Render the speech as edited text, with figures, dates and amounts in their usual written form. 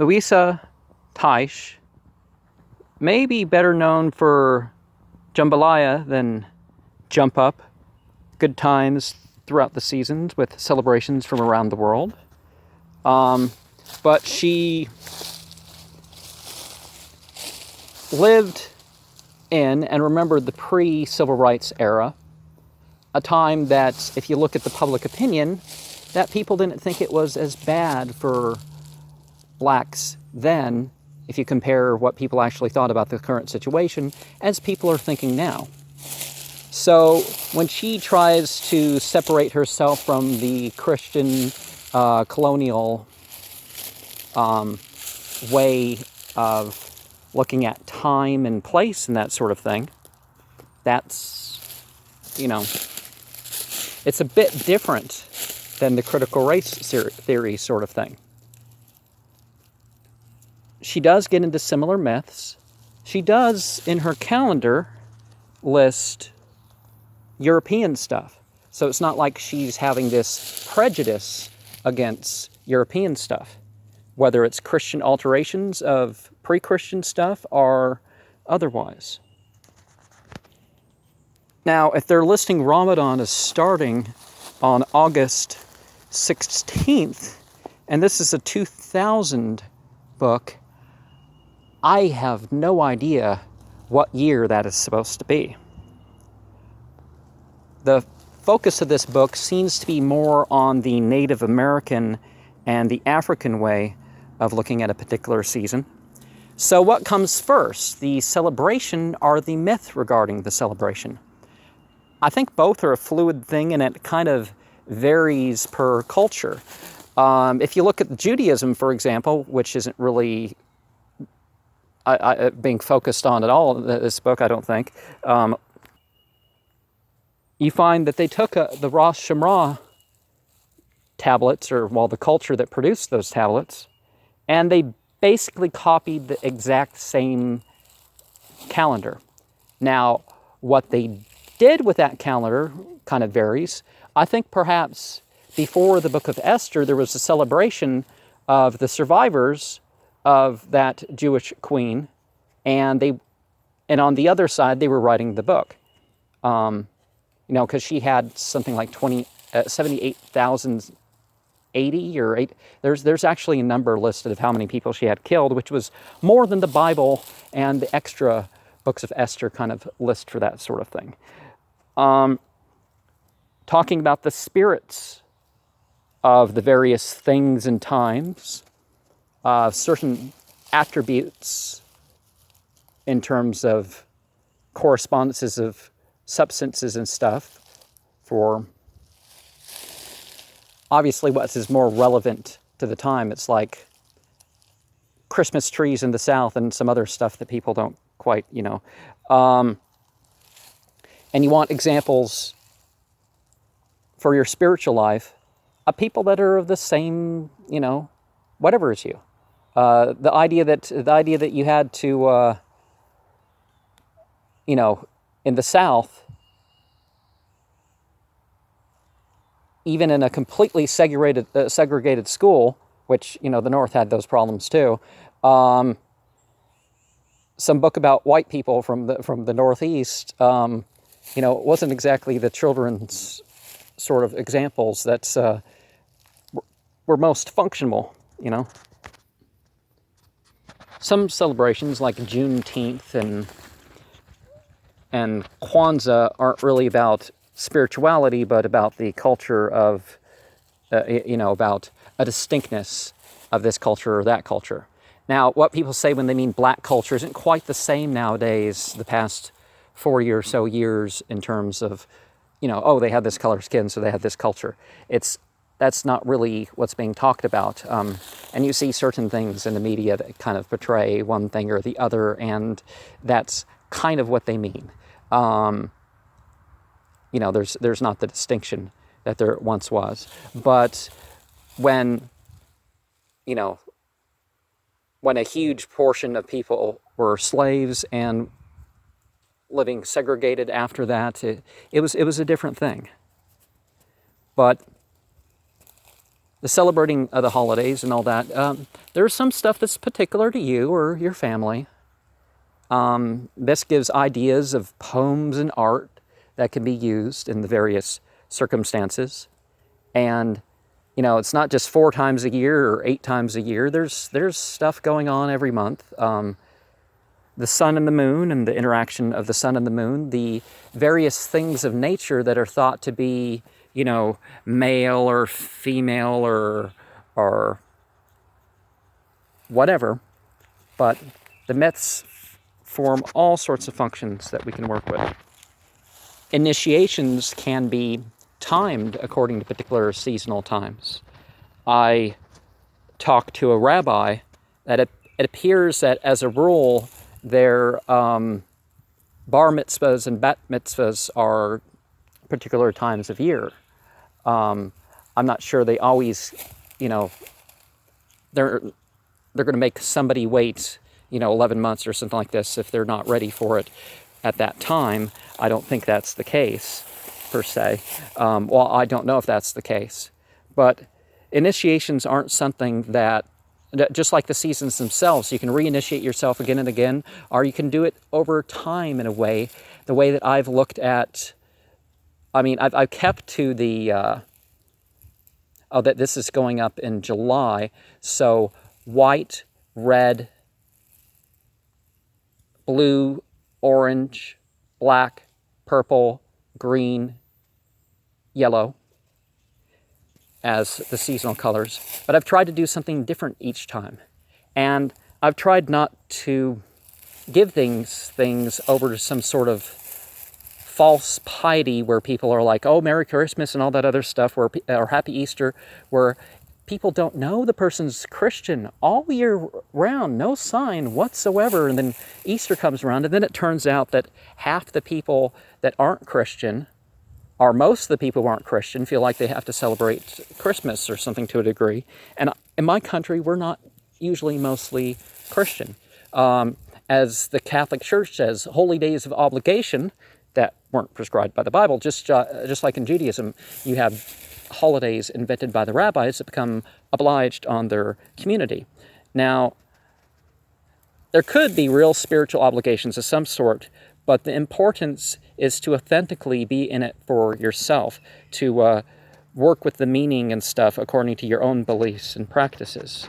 Luisah Teish may be better known for jambalaya than Jump Up, good times throughout the seasons with celebrations from around the world. But she lived in and remembered the pre-civil rights era, a time that, if you look at the public opinion, that people didn't think it was as bad for blacks then, if you compare what people actually thought about the current situation, as people are thinking now. So when she tries to separate herself from the Christian colonial way of looking at time and place and that sort of thing, that's, it's a bit different than the critical race theory sort of thing. She does get into similar myths. She does, in her calendar, list European stuff. So it's not like she's having this prejudice against European stuff, whether it's Christian alterations of pre-Christian stuff or otherwise. Now, if they're listing Ramadan as starting on August 16th, and this is a 2000 book, I have no idea what year that is supposed to be. The focus of this book seems to be more on the Native American and the African way of looking at a particular season. So what comes first, the celebration or the myth regarding the celebration? I think both are a fluid thing, and it kind of varies per culture. If you look at Judaism, for example, which isn't really being focused on at all in this book, I don't think, you find that they took the Rosh Hashanah tablets, or the culture that produced those tablets, and they basically copied the exact same calendar. Now, what they did with that calendar kind of varies. I think perhaps before the book of Esther, there was a celebration of the survivors of that Jewish queen, and on the other side, they were writing the book. Because she had something like 78,080 or 8. There's actually a number listed of how many people she had killed, which was more than the Bible and the extra books of Esther kind of list for that sort of thing. Talking about the spirits of the various things and times, certain attributes in terms of correspondences of substances and stuff, for obviously what is more relevant to the time. It's like Christmas trees in the South and some other stuff that people don't quite, and you want examples for your spiritual life of people that are of the same, whatever as you. The idea that you had to, in the South, even in a completely segregated school, which, the North had those problems too, some book about white people from the Northeast, it wasn't exactly the children's sort of examples that were most functional, Some celebrations like Juneteenth and Kwanzaa aren't really about spirituality, but about the culture of, about a distinctness of this culture or that culture. Now, what people say when they mean black culture isn't quite the same nowadays, the past 40 or so years, in terms of, they have this color skin, so they have this culture. That's not really what's being talked about. And you see certain things in the media that kind of portray one thing or the other, and that's kind of what they mean. There's not the distinction that there once was. But when a huge portion of people were slaves and living segregated after that, it was a different thing. But the celebrating of the holidays and all that, there's some stuff that's particular to you or your family. This gives ideas of poems and art that can be used in the various circumstances. And, you know, it's not just 4 times a year or 8 times a year. There's stuff going on every month. The sun and the moon and the interaction of the sun and the moon, the various things of nature that are thought to be, you know, male or female or whatever. But the myths form all sorts of functions that we can work with. Initiations can be timed according to particular seasonal times. I talked to a rabbi that it appears that as a rule, their bar mitzvahs and bat mitzvahs are particular times of year. I'm not sure they always, you know, they're going to make somebody wait, you know, 11 months or something like this if they're not ready for it at that time. I don't think that's the case, per se. Well, I don't know if that's the case. But initiations aren't something that, just like the seasons themselves, you can reinitiate yourself again and again, or you can do it over time in a way, the way that I've looked at. I mean, I've kept to the, that this is going up in July, so white, red, blue, orange, black, purple, green, yellow as the seasonal colors. But I've tried to do something different each time. And I've tried not to give things over to some sort of false piety where people are like, oh, Merry Christmas and all that other stuff, or Happy Easter, where people don't know the person's Christian all year round, no sign whatsoever. And then Easter comes around, and then it turns out that half the people that aren't Christian, or most of the people who aren't Christian, feel like they have to celebrate Christmas or something to a degree. And in my country, we're not usually mostly Christian. As the Catholic Church says, holy days of obligation that weren't prescribed by the Bible, just like in Judaism, you have holidays invented by the rabbis that become obliged on their community. Now, there could be real spiritual obligations of some sort, but the importance is to authentically be in it for yourself, to work with the meaning and stuff according to your own beliefs and practices.